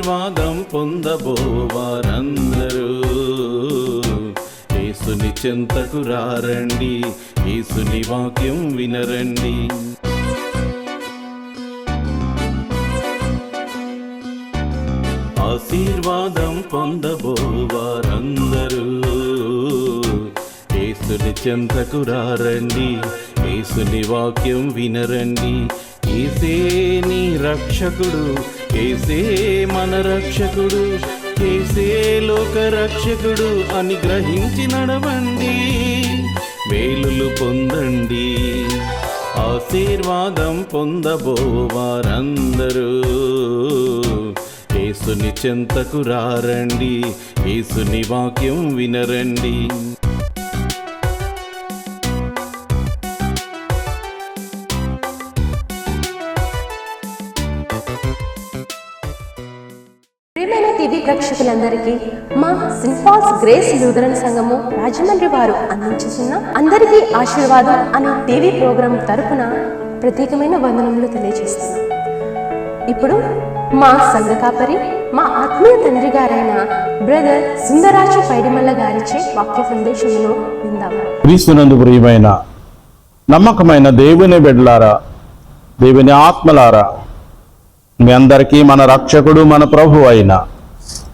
ఆశీర్వాదం పొందబోవారందరూ యేసుని చెంతకు రారండి, యేసుని వాక్యం వినరండి. ఆశీర్వాదం పొందబోవారందరూ యేసుని చెంతకు రారండి, యేసుని వాక్యం వినరండి. యేసే నీ రక్షకుడు, యేసే మన రక్షకుడు, యేసే లోక రక్షకుడు అని గ్రహించి నడవండి, మేలులు పొందండి. ఆశీర్వాదం పొందబోవారందరూ యేసుని చెంతకు రారండి, యేసుని వాక్యం వినరండి. టీవీ ప్రేక్షకులందరికీ మా సింఫాస్ గ్రేస్ లూథరన్ సంఘము రాజమండ్రి వారు అందించుతున్న అందరికీ ఆశీర్వాదం అనే టీవీ ప్రోగ్రాం తరపున ప్రత్యేకమైన వందనములు తెలియజేస్తున్నాం. ఇప్పుడు మా సంఘ కాపరి, మా ఆత్మీయ తండ్రి గారైన బ్రదర్ సుందరాజు పైడిమల్ల గారిచే వాక్య సందేశమును విందాము. క్రీస్తునందు ప్రియమైన నమ్మకమైన దేవుని బిడ్డలారా, దేవుని ఆత్మలారా, మీ అందరికీ మన రక్షకుడు, మన ప్రభు అయిన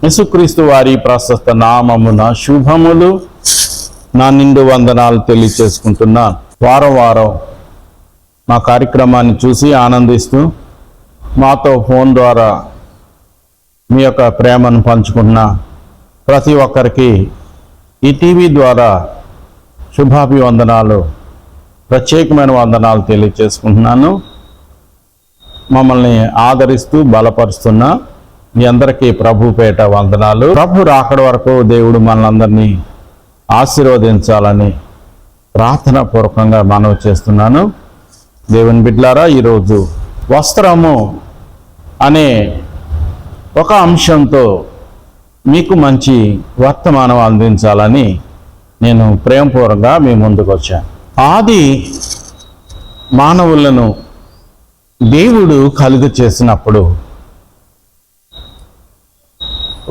యేసుక్రీస్తు వారి ప్రశస్త నామమున శుభములు, నా నిండు వందనాలు తెలియచేసుకుంటున్నాను. వారం వారం మా కార్యక్రమాన్ని చూసి ఆనందిస్తూ మాతో ఫోన్ ద్వారా మీ యొక్క ప్రేమను పంచుకుంటున్న ప్రతి ఒక్కరికి ఈ టీవీ ద్వారా శుభాభివందనాలు, ప్రత్యేకమైన వందనాలు తెలియచేసుకుంటున్నాను. మమ్మల్ని ఆదరిస్తూ బలపరుస్తున్న మీ అందరికీ ప్రభు పేట వందనాలు. ప్రభు రాకడ వరకు దేవుడు మనందరినీ ఆశీర్వదించాలని ప్రార్థన పూర్వకంగా మనవి చేస్తున్నాను. దేవుని బిడ్డలారా, ఈరోజు వస్త్రము అనే ఒక అంశంతో మీకు మంచి వర్తమానం అందించాలని నేను ప్రేమపూర్వకంగా మీ ముందుకు వచ్చాను. ఆది మానవులను దేవుడు కలుగు చేసినప్పుడు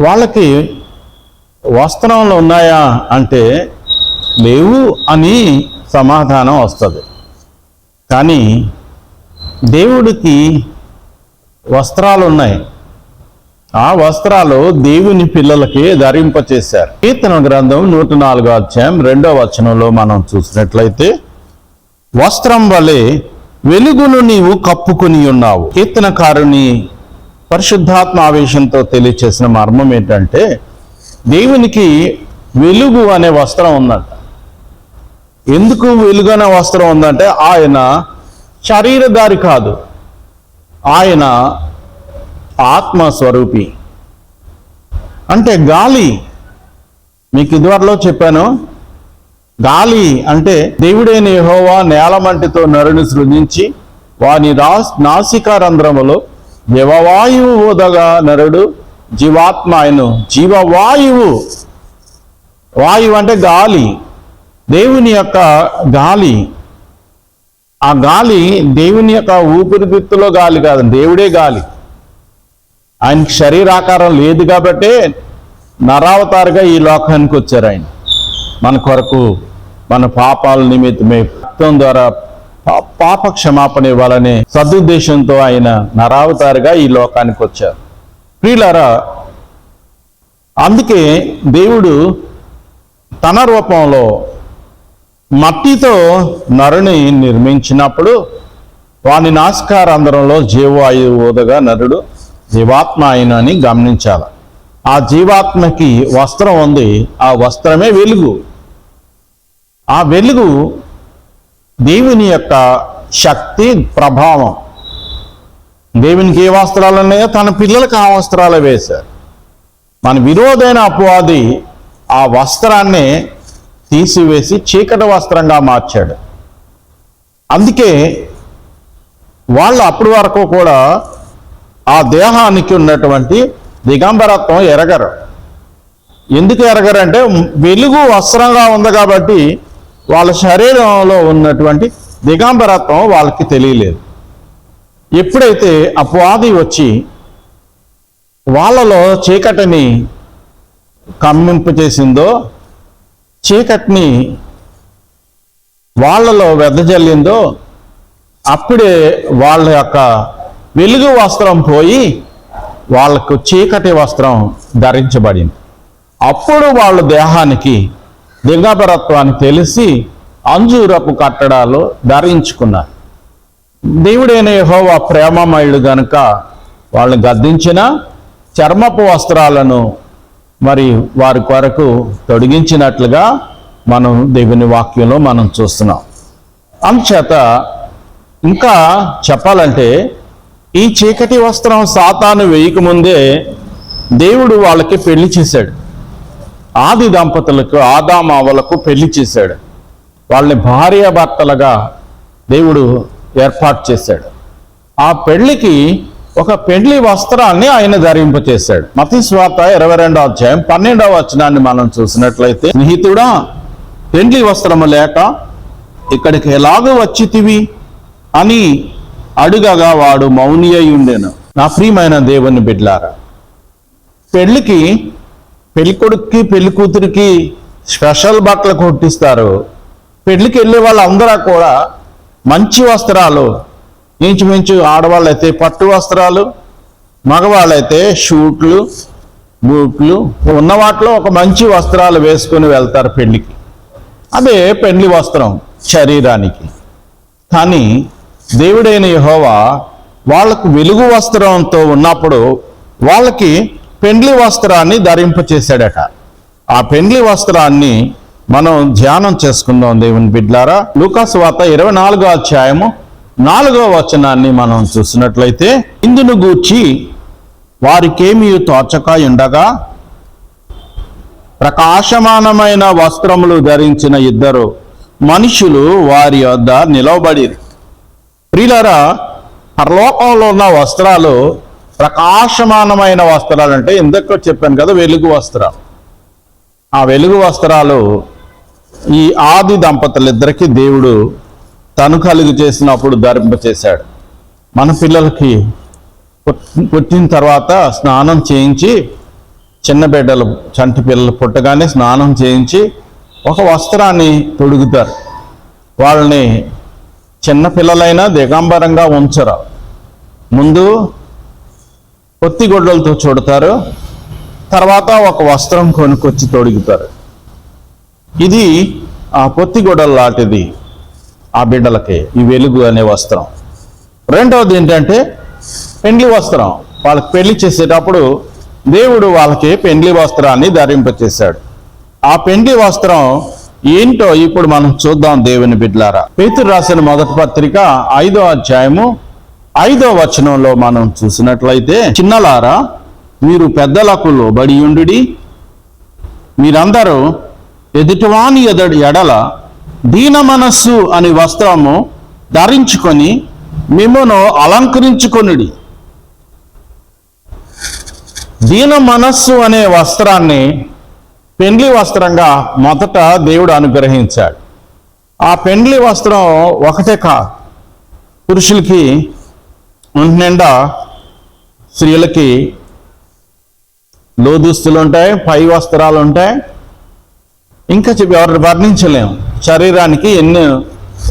వాళ్ళకి వస్త్రంలో ఉన్నాయా అంటే లేవు అని సమాధానం వస్తుంది. కానీ దేవుడికి వస్త్రాలు ఉన్నాయి. ఆ వస్త్రాలు దేవుని పిల్లలకి ధరింపచేశారు. కీర్తన గ్రంథం 104వ అధ్యాయం 2వ వచనంలో మనం చూసినట్లయితే, వస్త్రం వలె వెలుగును నీవు కప్పుకొని ఉన్నావు. కీర్తనకారుని పరిశుద్ధాత్మ ఆవేశంతో తెలియచేసిన మర్మం ఏంటంటే, దేవునికి వెలుగు అనే వస్త్రం ఉందంట. ఎందుకు వెలుగు అనే వస్త్రం ఉందంటే, ఆయన శరీరధారి కాదు, ఆయన ఆత్మస్వరూపి. అంటే గాలి, మీకు ఇదివరలో చెప్పాను, గాలి అంటే దేవుడైన యెహోవా నేలమంటితో నరుని సృజించి వాని నాసికా రంధ్రములో జీవవాయువు ఊదగా నరుడు జీవాత్మ ఆయను. జీవవాయువు, వాయువు అంటే గాలి, దేవుని యొక్క గాలి. ఆ గాలి దేవుని యొక్క ఊపిరితిత్తులో గాలి కాదు, దేవుడే గాలి. ఆయనకి శరీరాకారం లేదు కాబట్టే నరావతారుగా ఈ లోకానికి వచ్చారు. ఆయన మన కొరకు, మన పాపాల నిమిత్తమే రక్తం ద్వారా పాప క్షమాపణ ఇవ్వాలనే సదుద్దేశంతో ఆయన నరావతారుగా ఈ లోకానికి వచ్చారు. ప్రియులారా, అందుకే దేవుడు తన రూపంలో మట్టితో నరుని నిర్మించినప్పుడు వాని నాసికారంధ్రంలో జీవవాయువు ఊదగా నరుడు జీవాత్మ ఆయన అని గమనించాలి. ఆ జీవాత్మకి వస్త్రం ఉంది, ఆ వస్త్రమే వెలుగు. ఆ వెలుగు దేవుని యొక్క శక్తి, ప్రభావం. దేవునికి ఏ వస్త్రాలు ఉన్నాయో తన పిల్లలకు ఆ వస్త్రాలు వేశారు. మన విరోధైన అపవాది ఆ వస్త్రాన్ని తీసివేసి చీకటి వస్త్రంగా మార్చాడు. అందుకే వాళ్ళు అప్పటి వరకు కూడా ఆ దేహానికి ఉన్నటువంటి దిగంబరత్వం ఎరగరు. ఎందుకు ఎరగరంటే వెలుగు వస్త్రంగా ఉంది కాబట్టి వాళ్ళ శరీరంలో ఉన్నటువంటి దిగంబరత్వం వాళ్ళకి తెలియలేదు. ఎప్పుడైతే అపవాది వచ్చి వాళ్ళలో చీకటిని కమ్మింపచేసిందో, చీకటిని వాళ్ళలో వెదజల్లిందో, అప్పుడే వాళ్ళ యొక్క వెలుగు వస్త్రం పోయి వాళ్ళకు చీకటి వస్త్రం ధరించబడింది. అప్పుడు వాళ్ళ దేహానికి దిగంబరత్వాన్ని తెలిసి అంజూరపు కట్టడాలు ధరించుకున్నారు. దేవుడైన యెహోవా ప్రేమమయుడు గనుక వాళ్ళని గద్దించిన చర్మపు వస్త్రాలను మరి వారి కొరకు తొడిగించినట్లుగా మనం దేవుని వాక్యంలో మనం చూస్తున్నాం. అందుచేత ఇంకా చెప్పాలంటే ఈ చీకటి వస్త్రం సాతాను వేయకముందే దేవుడు వాళ్ళకి పెళ్లి చేశాడు. ఆది దంపతులకు ఆదామావలకు పెళ్లి చేశాడు. వాళ్ళని భార్యాభర్తలుగా దేవుడు ఏర్పాటు చేశాడు. ఆ పెళ్లికి ఒక పెళ్లి వస్త్రాన్ని ఆయన ధరింపచేశాడు. మత్తయి సువార్త 22వ అధ్యాయం 12వ వచనాన్ని మనం చూసినట్లయితే, స్నేహితుడా, పెళ్లి వస్త్రము లేక ఇక్కడికి ఎలాగో వచ్చితివి అని అడుగగా వాడు మౌని అయి ఉండెను. నా ప్రియమైన దేవుని బిడ్డలారా, పెళ్లికి పెళ్ళికొడుక్కి పెళ్లి కూతురికి స్పెషల్ బట్టలు కొట్టిస్తారు. పెళ్లికి వెళ్ళే వాళ్ళందరూ కూడా మంచి వస్త్రాలు, ఇంచుమించు ఆడవాళ్ళైతే పట్టు వస్త్రాలు, మగవాళ్ళైతే షూట్లు, బూట్లు, ఉన్న వాటిలో ఒక మంచి వస్త్రాలు వేసుకొని వెళ్తారు పెళ్లికి. అదే పెళ్లి వస్త్రం శరీరానికి. కానీ దేవుడైన యెహోవా వాళ్ళకు వెలుగు వస్త్రంతో ఉన్నప్పుడు వాళ్ళకి పెండ్లి వస్త్రాన్ని ధరింపచేశాడట. ఆ పెండ్లి వస్త్రాన్ని మనం ధ్యానం చేసుకుందాం దేవుని బిడ్డలారా. లూకాసు వార్త 24వ అధ్యాయము 4వ వచనాన్ని మనం చూసినట్లయితే, ఇందును గూర్చి వారికేమీ తోచక ఉండగా ప్రకాశమానమైన వస్త్రములు ధరించిన ఇద్దరు మనుషులు వారి వద్ద నిలవబడిరి. ప్రియులారా, పరలోకంలో ఉన్న వస్త్రాలు ప్రకాశమానమైన వస్త్రాలు అంటే ఇందాక చెప్పాను కదా, వెలుగు వస్త్రాలు. ఆ వెలుగు వస్త్రాలు ఈ ఆది దంపతులిద్దరికీ దేవుడు తను కలుగు చేసినప్పుడు ధరింపచేశాడు. మన పిల్లలకి పుట్టిన తర్వాత స్నానం చేయించి, చిన్న బిడ్డలు చంటి పిల్లలు పుట్టగానే స్నానం చేయించి ఒక వస్త్రాన్ని తొడుగుతారు. వాళ్ళని చిన్న పిల్లలైనా దిగంబరంగా ఉంచరు. ముందు పొత్తిగొడ్డలతో చూడతారు, తర్వాత ఒక వస్త్రం కొనుక్కొచ్చి తొడుగుతారు. ఇది ఆ పొత్తిగొడ్డల లాంటిది ఆ బిడ్డలకి ఈ వెలుగు అనే వస్త్రం. రెండవది ఏంటంటే పెండ్లి వస్త్రం. వాళ్ళకి పెళ్లి చేసేటప్పుడు దేవుడు వాళ్ళకి పెండ్లి వస్త్రాన్ని ధరింపచేశాడు. ఆ పెండ్లి వస్త్రం ఏంటో ఇప్పుడు మనం చూద్దాం దేవుని బిడ్డలారా. పేతురు రాసిన మొదటి పత్రిక 5వ అధ్యాయము 5వ వచనంలో మనం చూసినట్లయితే, చిన్నలారా, మీరు పెద్దలకు లోబడియుండుడి, మీరందరూ ఎదుటివాని ఎడల దీన మనస్సు అని వస్త్రము ధరించుకొని మిమ్మును అలంకరించుకొనుడి. దీన మనస్సు అనే వస్త్రాన్ని పెండ్లి వస్త్రంగా మొదట దేవుడు అనుగ్రహించాడు. ఆ పెండ్లి వస్త్రం ఒకటే కాదు, పురుషులకి ఒంటి నిండా, స్త్రీలకి లోదుస్తులు ఉంటాయి, పై వస్త్రాలు ఉంటాయి. ఇంకా ఎవరు వర్ణించలేము శరీరానికి ఎన్ని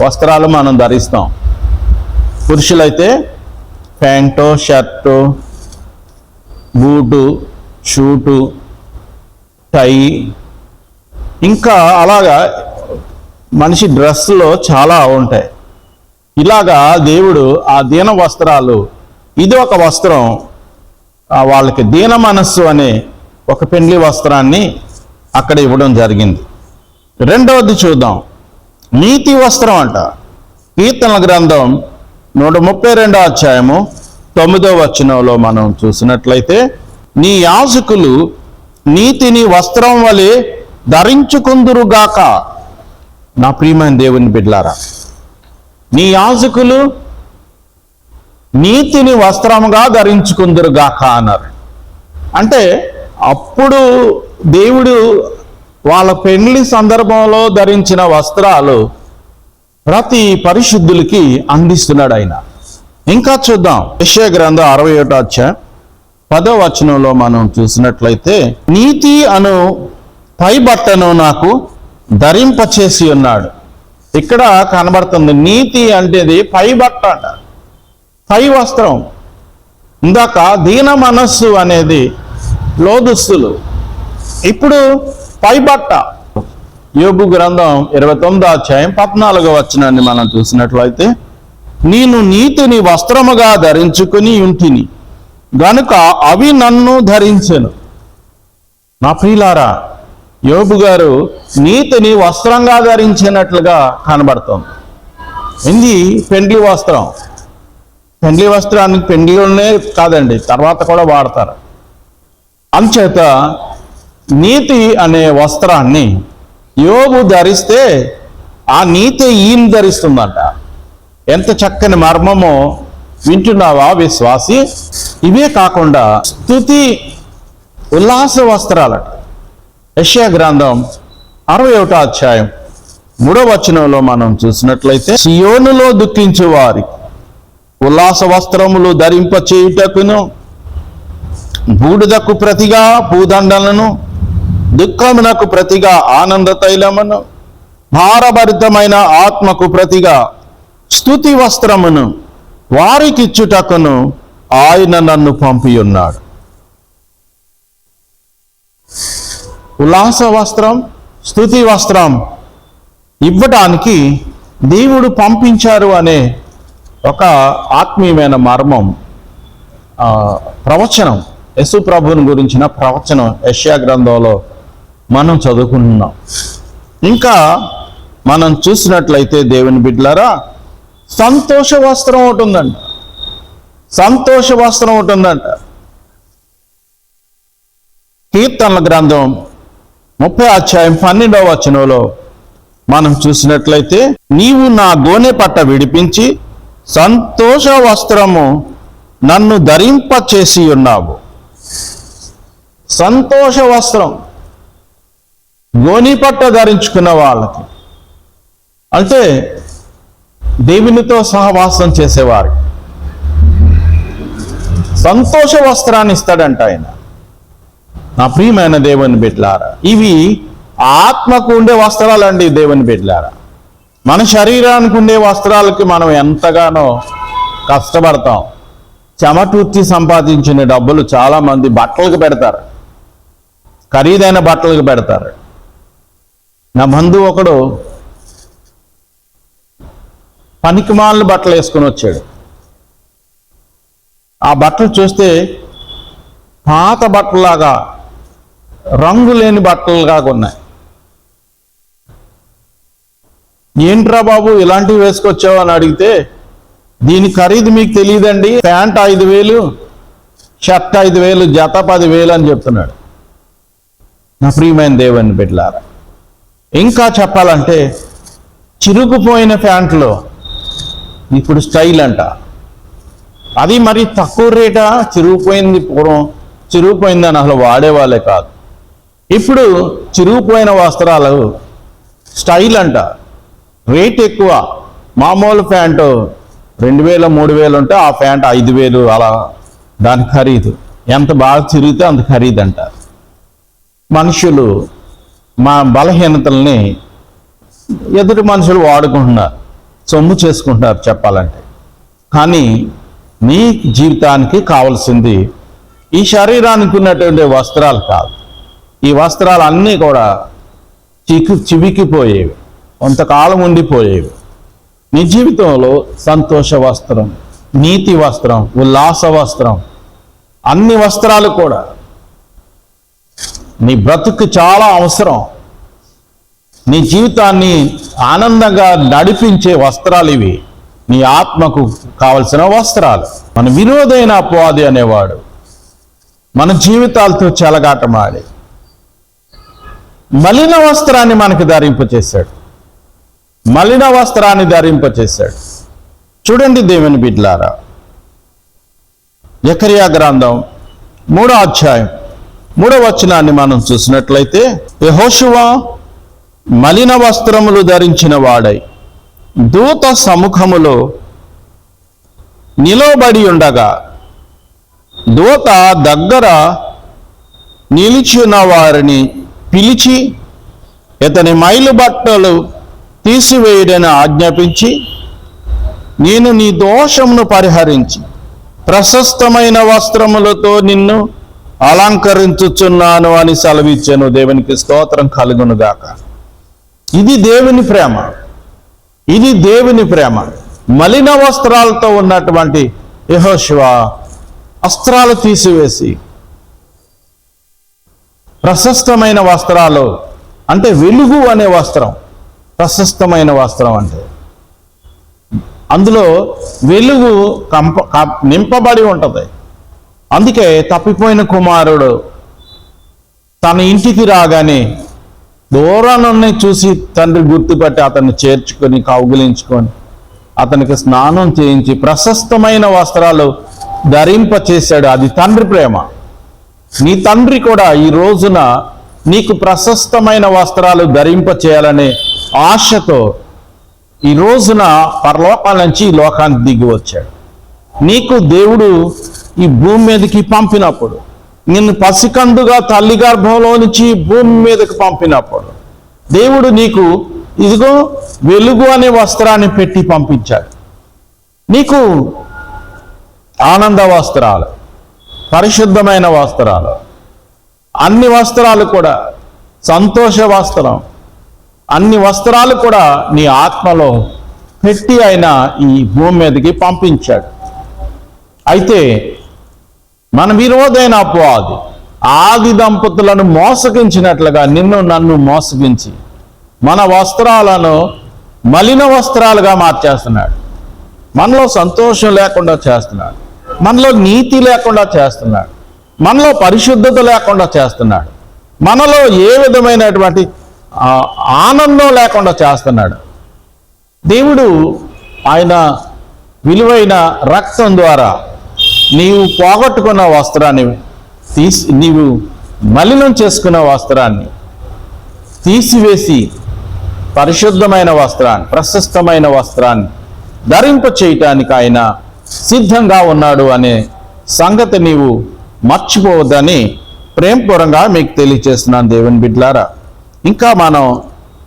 వస్త్రాలు మనం ధరిస్తాం. పురుషులైతే ప్యాంటు, షర్టు, బూటు, షూటు, టై, ఇంకా అలాగా మనిషి డ్రెస్సులో చాలా ఉంటాయి. ఇలాగా దేవుడు ఆ దీన వస్త్రాలు, ఇది ఒక వస్త్రం, వాళ్ళకి దీన మనస్సు అనే ఒక పెండ్లి వస్త్రాన్ని అక్కడ ఇవ్వడం జరిగింది. రెండవది చూద్దాం, నీతి వస్త్రం అంట. కీర్తనల గ్రంథం 132వ అధ్యాయము 9వ వచనంలో మనం చూసినట్లయితే, నీ యాజకులు నీతిని వస్త్రం వలె ధరించుకుందురుగాక. నా ప్రియమైన దేవుని బిడ్డలారా, నీ యాజకులు నీతిని వస్త్రముగా ధరించుకుందురుగాక అన్నారు. అంటే అప్పుడు దేవుడు వాళ్ళ పెళ్లి సందర్భంలో ధరించిన వస్త్రాలు ప్రతి పరిశుద్ధులకి అందిస్తున్నాడు ఆయన. ఇంకా చూద్దాం, యెషయా గ్రంథం 61వ అధ్యాయం 10వ వచనంలో మనం చూసినట్లయితే, నీతి అను పై బట్టను నాకు ధరింపచేసి ఉన్నాడు. ఇక్కడ కనబడుతుంది నీతి అంటేది పై బట్ట అంట, పై వస్త్రం. ఇందాక దీన మనస్సు అనేది లోదుస్తులు, ఇప్పుడు పై బట్ట. యోబు గ్రంథం 29వ అధ్యాయం 14వ వచనాన్ని మనం చూసినట్లయితే, నేను నీతిని వస్త్రముగా ధరించుకుని ఉంటిని గనుక అవి నన్ను ధరించెను. నా ప్రియులారా, యోబు గారు నీతిని వస్త్రంగా ధరించినట్లుగా కనబడుతోంది. ఇది పెండ్లి వస్త్రం. పెండ్లి వస్త్రానికి పెండ్లిలోనే కాదండి, తర్వాత కూడా వాడతారు. అంచేత నీతి అనే వస్త్రాన్ని యోబు ధరిస్తే ఆ నీతి ఈయన ధరిస్తుందంట. ఎంత చక్కని మర్మమో వింటున్నావా విశ్వాసి? ఇవే కాకుండా స్తుతి ఉల్లాస వస్త్రాలట. యెషయా గ్రంథం 61వ అధ్యాయం 3వ వచనంలో మనం చూసినట్లయితే, సియోనులో దుఃఖించు వారి ఉల్లాస వస్త్రములు ధరింప చేయుటకును, బూడిదకు ప్రతిగా పూదండలను, దుఃఖమునకు ప్రతిగా ఆనంద తైలమును, భారభరితమైన ఆత్మకు ప్రతిగా స్తుతి వస్త్రమును వారికిచ్చుటకును ఆయన నన్ను పంపి ఉన్నాడు. ఉల్లాస వస్త్రం, స్తుతి వస్త్రం ఇవ్వడానికి దేవుడు పంపించారు అనే ఒక ఆత్మీయమైన మర్మం, ప్రవచనం, యేసు ప్రభువుని గురించిన ప్రవచనం యెషయా గ్రంథంలో మనం చదువుకుంటున్నాం. ఇంకా మనం చూసినట్లయితే దేవుని బిడ్డలారా, సంతోష వస్త్రం ఒకటి ఉందంట. సంతోష వస్త్రం ఒకటి ఉందంట. కీర్తనల గ్రంథం 30వ అధ్యాయం 12వ వచనంలో మనం చూసినట్లయితే, నీవు నా గోనె పట్ట విడిపించి సంతోష వస్త్రము నన్ను ధరింప చేసి ఉన్నావు. సంతోష వస్త్రం గోని పట్ట ధరించుకున్న వాళ్ళకి, అంటే దేవునితో సహవాసం చేసేవారు సంతోష వస్త్రాన్ని ఇస్తాడంట ఆయన. నా ప్రియమైన దేవుని బిడ్డలారా, ఇవి ఆత్మకు ఉండే వస్త్రాలండి. దేవుని బిడ్డలారా, మన శరీరానికి ఉండే వస్త్రాలకి మనం ఎంతగానో కష్టపడతాం. చెమటూర్చి సంపాదించిన డబ్బులు చాలామంది బట్టలకు పెడతారు, ఖరీదైన బట్టలకు పెడతారు. నా బంధువు ఒకడు పనికిమాలిన బట్టలు వేసుకొని వచ్చాడు. ఆ బట్టలు చూస్తే పాత బట్టలాగా, రంగు లేని బట్టలుగా ఉన్నాయి. ఏంట్రా బాబు ఇలాంటివి వేసుకొచ్చావు అని అడిగితే, దీని ఖరీదు మీకు తెలియదండి, ప్యాంట్ 5,000, షర్ట్ 5,000, జత 10,000 అని చెప్తున్నాడు. నా ప్రియమైన దేవుని బిడ్డలారా, ఇంకా చెప్పాలంటే చిరుగుపోయిన ప్యాంట్లో ఇప్పుడు స్టైల్ అంట. అది మరి తక్కువ రేటా? చిరుగుపోయింది, పూర్వం చిరుగుపోయిందని అసలు వాడేవాళ్ళే కాదు. ఇప్పుడు చిరుగుపోయిన వస్త్రాలు స్టైల్ అంట, రేట్ ఎక్కువ. మామూలు ప్యాంటు 2,000, 3,000 ఉంటే ఆ ప్యాంట్ 5,000 అలా దాని ఖరీదు. ఎంత బాగా చిరిగితే అంత ఖరీదు అంటారు. మనుషులు మా బలహీనతల్ని ఎదుటి మనుషులు వాడుకుంటున్నారు, సొమ్ము చేసుకుంటున్నారు చెప్పాలంటే. కానీ నీ జీవితానికి కావలసింది ఈ శరీరానికి ఉన్నటువంటి వస్త్రాలు కాదు. ఈ వస్త్రాలు అన్నీ కూడా చివికిపోయేవి, కొంతకాలం ఉండిపోయేవి. నీ జీవితంలో సంతోష వస్త్రం, నీతి వస్త్రం, ఉల్లాస వస్త్రం, అన్ని వస్త్రాలు కూడా నీ బ్రతుకు చాలా అవసరం. నీ జీవితాన్ని ఆనందంగా నడిపించే వస్త్రాలు ఇవి. నీ ఆత్మకు కావలసిన వస్త్రాలు. మన విరోధైన అపవాది అనేవాడు మన జీవితాలతో చెలగాటమాడి మలిన వస్త్రాన్ని మనకు ధరింపచేశాడు. మలిన వస్త్రాన్ని ధరింపచేశాడు. చూడండి దేవుని బిడ్డలారా, జకర్యా గ్రంథం 3వ అధ్యాయం 3వ వచనాన్ని మనం చూసినట్లయితే, యెహోషువ మలిన వస్త్రములు ధరించిన వాడై దూత సముఖములో నిలవబడి ఉండగా దూత దగ్గర నిలిచిన వారిని పిలిచి ఇతని మైలు బట్టలు తీసివేయడని ఆజ్ఞాపించి, నేను నీ దోషమును పరిహరించి ప్రశస్తమైన వస్త్రములతో నిన్ను అలంకరించుచున్నాను అని సెలవిచ్చాను. దేవునికి స్తోత్రం కలుగునుగాక. ఇది దేవుని ప్రేమ, ఇది దేవుని ప్రేమ. మలిన వస్త్రాలతో ఉన్నటువంటి యెహోషువ వస్త్రాలు తీసివేసి ప్రశస్తమైన వస్త్రాలు, అంటే వెలుగు అనే వస్త్రం, ప్రశస్తమైన వస్త్రం అంటే అందులో వెలుగు నింపబడి ఉంటుంది. అందుకే తప్పిపోయిన కుమారుడు తన ఇంటికి రాగానే దూరాన్ని చూసి తండ్రి గుర్తుపట్టి అతన్ని చేర్చుకొని కౌగిలించుకొని అతనికి స్నానం చేయించి ప్రశస్తమైన వస్త్రాలు ధరింపచేశాడు. అది తండ్రి ప్రేమ. నీ తండ్రి కూడా ఈ రోజున నీకు ప్రశస్తమైన వస్త్రాలు ధరింప చేయాలనే ఆశతో ఈ రోజున పరలోకాల నుంచి ఈ లోకానికి దిగి వచ్చాడు. నీకు దేవుడు ఈ భూమి మీదకి పంపినప్పుడు, నిన్ను పసికందుగా తల్లి గర్భంలో నుంచి భూమి మీదకి పంపినప్పుడు దేవుడు నీకు ఇదిగో వెలుగు అనే వస్త్రాన్ని పెట్టి పంపించాడు. నీకు ఆనంద వస్త్రాలు, పరిశుద్ధమైన వస్త్రాలు, అన్ని వస్త్రాలు కూడా సంతోష వస్త్రం, అన్ని వస్త్రాలు కూడా నీ ఆత్మలో పెట్టి ఆయన ఈ భూమి మీదకి పంపించాడు. అయితే మన విరోధైన అపవాది ఆది దంపతులను మోసగించినట్లుగా నిన్ను నన్ను మోసగించి మన వస్త్రాలను మలిన వస్త్రాలుగా మార్చేస్తున్నాడు. మనలో సంతోషం లేకుండా చేస్తున్నాడు, మనలో నీతి లేకుండా చేస్తున్నాడు, మనలో పరిశుద్ధత లేకుండా చేస్తున్నాడు, మనలో ఏ విధమైనటువంటి ఆనందం లేకుండా చేస్తున్నాడు. దేవుడు ఆయన విలువైన రక్తం ద్వారా నీవు పోగొట్టుకున్న వస్త్రాన్ని నీవు మలినం చేసుకున్న వస్త్రాన్ని తీసివేసి పరిశుద్ధమైన వస్త్రాన్ని, ప్రశస్తమైన వస్త్రాన్ని ధరింప చేయటానికి ఆయన సిద్ధంగా ఉన్నాడు అనే సంగతి నీవు మర్చిపోవద్దని ప్రేమపూర్వకంగా మీకు తెలియజేస్తున్నాను దేవుని బిడ్డలారా. ఇంకా మనం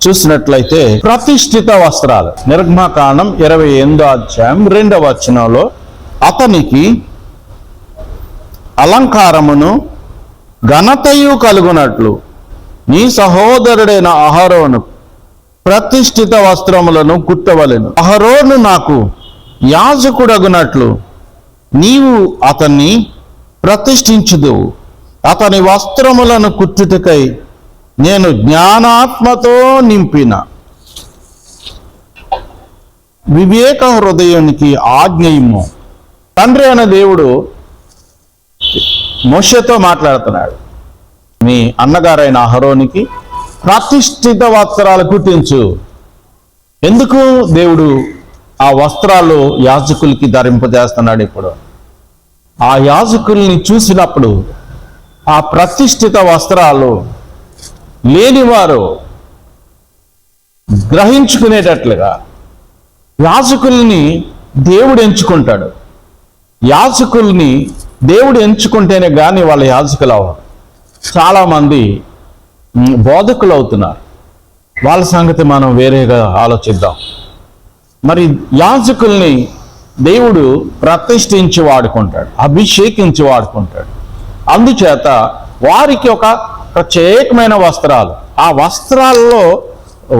చూసినట్లయితే ప్రతిష్ఠిత వస్త్రాలు, నిర్గమకాండం 28వ అధ్యాయం 2వ వచనంలో అతనికి అలంకారమును ఘనతయు కలుగునట్లు నీ సహోదరుడైన అహరోను ప్రతిష్ఠిత వస్త్రములను కుట్టవలెను. అహరోను నాకు యాజకుడగునట్లు నీవు అతన్ని ప్రతిష్ఠించుదువు. అతని వస్త్రములను కుట్టుటకై నేను జ్ఞానాత్మతో నింపిన వివేక హృదయానికి ఆజ్ఞయము. తండ్రి అనే దేవుడు మోషేతో మాట్లాడుతున్నాడు. మీ అన్నగారైన అహరోనికి ప్రతిష్ఠిత వస్త్రాలు కుట్టించు. ఎందుకు దేవుడు ఆ వస్త్రాలు యాజకులకి ధరింపజేస్తున్నాడు? ఇప్పుడు ఆ యాజకుల్ని చూసినప్పుడు ఆ ప్రతిష్ఠిత వస్త్రాలు లేనివారు గ్రహించుకునేటట్లుగా యాజకుల్ని దేవుడు ఎంచుకుంటాడు. యాజకుల్ని దేవుడు ఎంచుకుంటేనే కానీ వాళ్ళ యాజకులు అవ్వరు. చాలామంది బోధకులు అవుతున్నారు. వాళ్ళ సంగతి మనం వేరేగా ఆలోచిద్దాం. మరి యాజకుల్ని దేవుడు ప్రతిష్ఠించి వాడుకుంటాడు, అభిషేకించి వాడుకుంటాడు. అందుచేత వారికి ఒక ప్రత్యేకమైన వస్త్రాలు, ఆ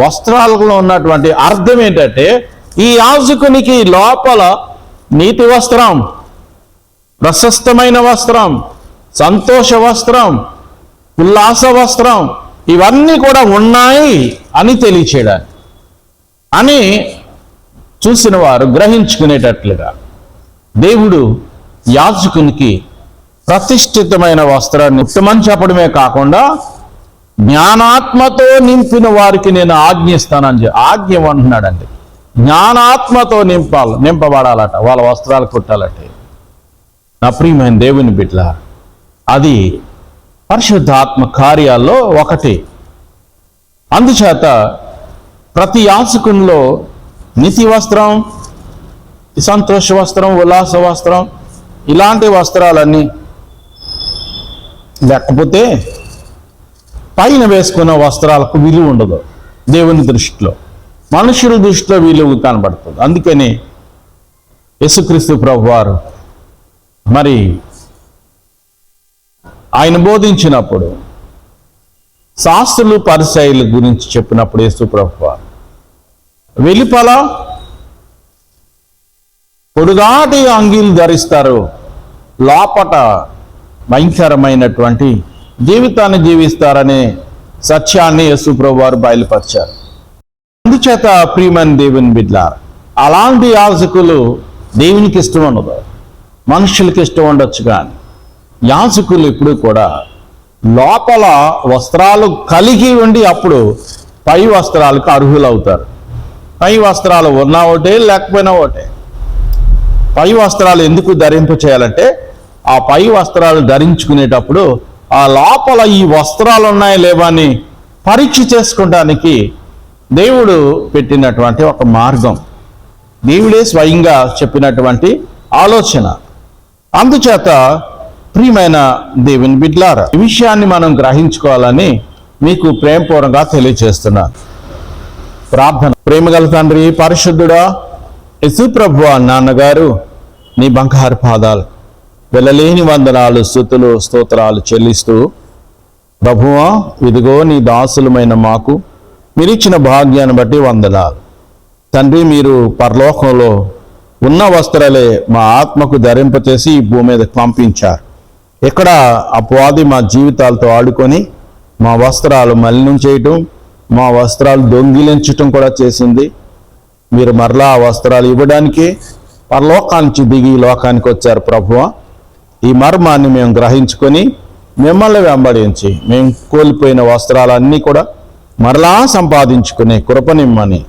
వస్త్రాలలో ఉన్నటువంటి అర్థం ఏంటంటే ఈ యాజకునికి లోపల నీతి వస్త్రం, ప్రశస్తమైన వస్త్రం, సంతోష వస్త్రం, ఉల్లాస వస్త్రం ఇవన్నీ కూడా ఉన్నాయి అని తెలియచేయడానికి, అని చూసిన వారు గ్రహించుకునేటట్లుగా దేవుడు యాజకునికి ప్రతిష్ఠితమైన వస్త్రాన్ని ఉత్తమని చెప్పడమే కాకుండా జ్ఞానాత్మతో నింపిన వారికి నేను ఆజ్ఞిస్తానని ఆజ్ఞ అంటున్నాడండి. జ్ఞానాత్మతో నింపబడాలట, వాళ్ళ వస్త్రాలు కుట్టాలట. నా ప్రియమైన దేవుని బిడ్డ, అది పరిశుద్ధాత్మ కార్యాల్లో ఒకటి. అందుచేత ప్రతి యాజకునిలో నీతి వస్త్రం, సంతోష వస్త్రం, ఉల్లాస వస్త్రం ఇలాంటి వస్త్రాలన్నీ లేకపోతే పైన వేసుకున్న వస్త్రాలకు విలువ ఉండదు. దేవుని దృష్టిలో, మనుషుల దృష్టిలో విలువ కనబడుతుంది. అందుకని యేసుక్రీస్తు ప్రభువారు మరి ఆయన బోధించినప్పుడు శాస్త్రులు పరిసయ్యుల గురించి చెప్పినప్పుడు యేసు ప్రభువారు వెలుపల పొడుగాటి అంగీలు ధరిస్తారు, లోపట భయంకరమైనటువంటి జీవితాన్ని జీవిస్తారనే సత్యాన్ని యేసు ప్రభువారు బయలుపరిచారు. అందుచేత ప్రియమైన దేవుని బిడ్డలారా, అలాంటి యాజకులు దేవునికి ఇష్టం ఉండదు, మనుషులకి ఇష్టం ఉండొచ్చు. కానీ యాజకులు ఎప్పుడు కూడా లోపల వస్త్రాలు కలిగి ఉండి అప్పుడు పై వస్త్రాలకు అర్హులవుతారు. పై వస్త్రాలు ఉన్నా ఒకటే, లేకపోయినా ఒకటే. పై వస్త్రాలు ఎందుకు ధరింప చేయాలంటే ఆ పై వస్త్రాలు ధరించుకునేటప్పుడు ఆ లోపల ఈ వస్త్రాలు ఉన్నాయా లేవా అని పరీక్ష చేసుకోవడానికి దేవుడు పెట్టినటువంటి ఒక మార్గం, దేవుడే స్వయంగా చెప్పినటువంటి ఆలోచన. అందుచేత ప్రియమైన దేవుని బిడ్డలారా, ఈ విషయాన్ని మనం గ్రహించుకోవాలని మీకు ప్రేమపూర్వకంగా తెలియజేస్తున్నాను. ప్రార్థన. ప్రేమగల తండ్రి, పరిశుద్ధుడా యేసు ప్రభువా, నాన్నగారు నీ బంగారు పాదాలు వెళ్ళలేని వందనాలు, స్తుతులు, స్తోత్రాలు చెల్లిస్తూ, ప్రభువా ఇదిగో నీ దాసులమైన మాకు మీరిచ్చిన భాగ్యాన్ని బట్టి వందనాలు తండ్రి. మీరు పరలోకంలో ఉన్న వస్త్రాలే మా ఆత్మకు ధరింపచేసి ఈ భూమి మీద పంపించారు. ఇక్కడ అపవాది మా జీవితాలతో ఆడుకొని మా వస్త్రాలు మలినం చేయటం, మా వస్త్రాలు దొంగిలించటం కూడా చేసింది. మీరు మరలా ఆ వస్త్రాలు ఇవ్వడానికి పరలోకానికి దిగి ఈ లోకానికి వచ్చారు ప్రభువా. ఈ మర్మాన్ని మేము గ్రహించుకొని మిమ్మల్ని వెంబడించి మేము కోల్పోయిన వస్త్రాలన్నీ కూడా మరలా సంపాదించుకునే కృపనిమ్మని,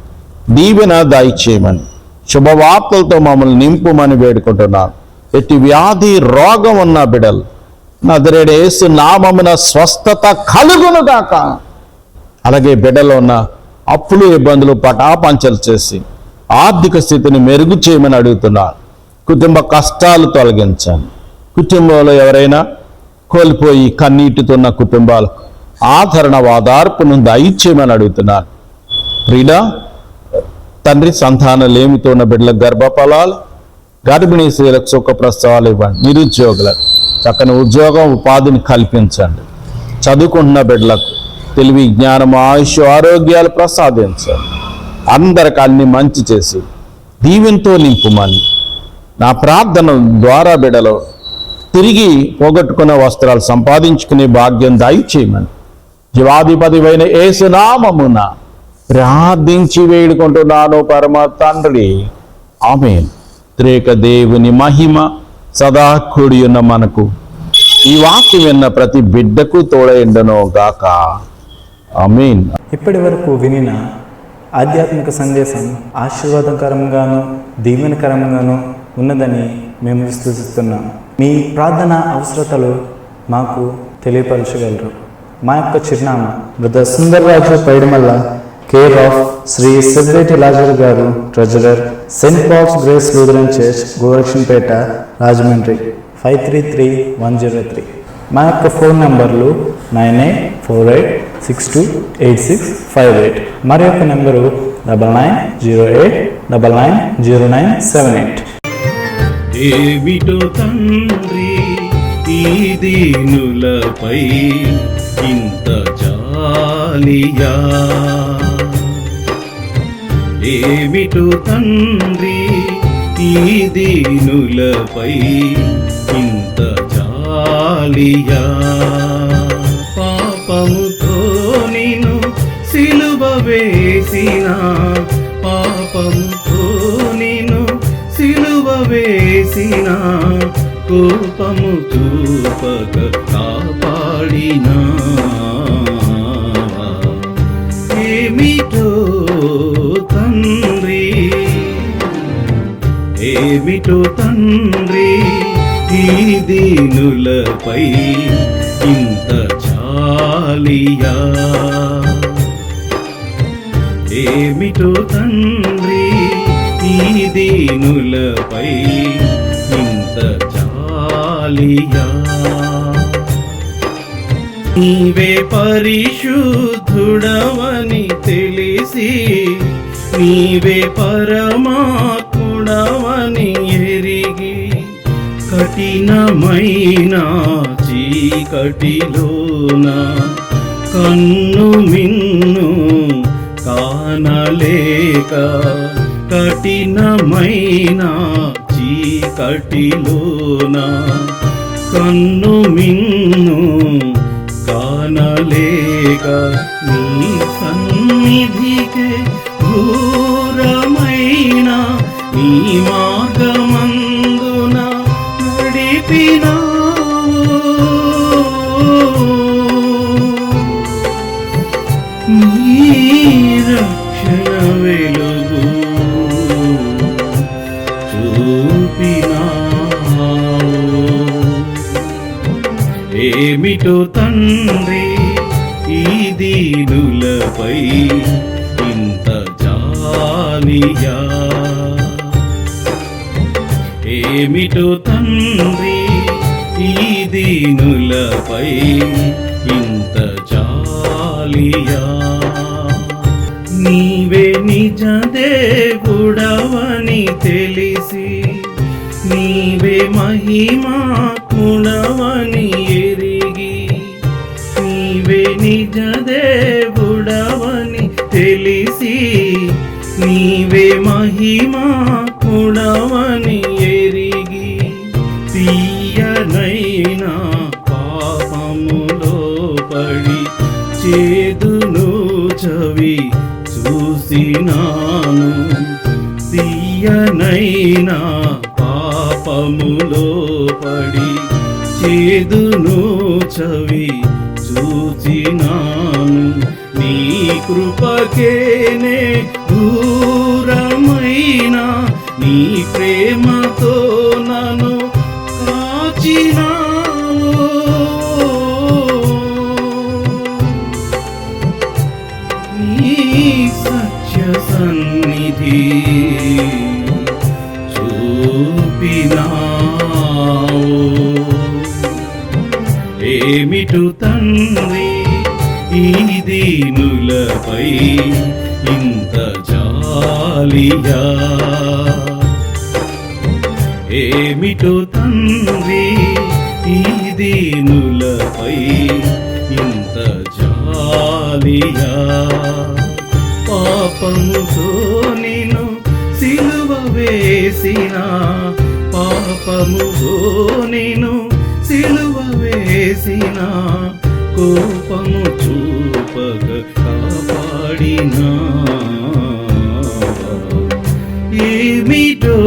దీవెన దయచేయమని, శుభవార్తలతో మమ్మల్ని నింపుమని వేడుకుంటున్నాను. ఎట్టి వ్యాధి రోగం ఉన్న బిడ్డలు నజరేయుడైన యేసు నామమున స్వస్థత కలుగును గాక. అలాగే బిడ్డలో ఉన్న అప్పులు, ఇబ్బందులు పటాపంచలు చేసి ఆర్థిక స్థితిని మెరుగు చేయమని అడుగుతున్నాను. కుటుంబ కష్టాలు తొలగించండి. కుటుంబంలో ఎవరైనా కోల్పోయి కన్నీటితో ఉన్న కుటుంబాలకు ఆదరణ, ఓదార్పును దయచేయమని అడుగుతున్నాను. ప్రియుడా తండ్రి, సంతానం లేమితో ఉన్న బిడ్డలకు గర్భఫలాలు, గర్భిణీ స్త్రీలకు సుఖ ప్రసవాలు ఇవ్వండి. నిరుద్యోగులకు చక్కని ఉద్యోగం, ఉపాధిని కల్పించండి. చదువుకుంటున్న బిడ్డలకు తెలివి, జ్ఞానం, ఆయుష్, ఆరోగ్యాలు ప్రసాదించండి. అందరికి అన్ని మంచి చేసి దీవెనతో నింపుమని నా ప్రార్థన ద్వారా బిడ్డలో తిరిగి పోగొట్టుకున్న వస్త్రాలు సంపాదించుకునే భాగ్యం దయచేయమని జీవాధిపతివైన యేసు నామమున ప్రార్థించి వేడుకుంటున్నాను పరమ తండ్రి, ఆమేన్. త్రేక దేవుని మహిమ సదా కూడి ఉన్న మనకు ఈ వాక్యం విన్న ప్రతి బిడ్డకు తోడైండనో గాక, ఆమేన్. ఇప్పటి వరకు వినిన ఆధ్యాత్మిక సందేశం ఆశీర్వాదకరంగాను దీవెనకరంగాను ఉన్నదని మేము విశ్వసిస్తున్నాం. మీ ప్రార్థన అవసరతలు మాకు తెలియపరచగలరు. మా యొక్క చిరునామా brother Sundarraju Paidimalla, care of Shri secretary Lazar garu, treasurer, saint Paul's Grace Lutheran church, Gorakshanpeta, Rajahmundry 533103. మా యొక్క ఫోన్ నంబర్లు 9848628658. మరి యొక్క నెంబరు 9908990978. ఏమిటో తండ్రి ఈ దీనులపై ఇంత జాలియా, ఏమిటో తండ్రి ఈ దీనులపై ఇంత జాలియా. పాపముతో నిన్ను సిలువ వేసిన, పాపముతో నిన్ను సిలువ వేసిన, కోపము చూపక కాపాడినా. ఏమిటో తండ్రి, ఏమిటో తండ్రి ఈ దీనులపై ఇంత జాలియా, ఏమిటో తండ్రి ఈ దీనులపై ఇంత జాలియా. నీవే పరిశుద్ధుడవని తెలిసి నీవే పరమాత్ముడవని ఎరిగి కఠినమైన చీకటిలోన కన్ను మిన్ను కానలేక కఠినమైన చీకటిలోన కన్ను మిన్ను కానలేక నీ సన్నిధికే దూరమైన నీ మార్గమందున నడిపినావు నీ రక్షణ వెలుగు చూపినావు. ఏమిటో తండ్రి ఈ దీనులపై ఇంత జాలియా, ఏమిటో తండ్రి ఈ దీనులపై ఇంత జాలియా. నీవే నిజ దేవుడవని తెలిసి నీవే మహిమాత్ముడవని ఎరిగి నీవే నిజ దేవుడవని తెలిసి నీవే మహిమాత్ముడవని ఎరిగి తీయనైనా పాపములో పడి చేదును చవి చూసినాను. తీయనైనా పాపములో పడి చేదును చవి చూచినాను. నీ కృపకేనే దూరమైనా నీ ప్రేమతో నన్ను కాచినావు. నీ సత్య సన్నిధి చూపినావు. ఏమిటు తండ్రి ఈ దీనులపై ఇంత జాలియా, ఏమిటో తండ్రి ఈ దీనులపై ఇంత జాలియా. పాపముతో నిన్ను సిలువ వేసిన పాపముతో నిన్ను సిలువ వేసిన కోపము చూపక కాపాడినా. ఏమిటో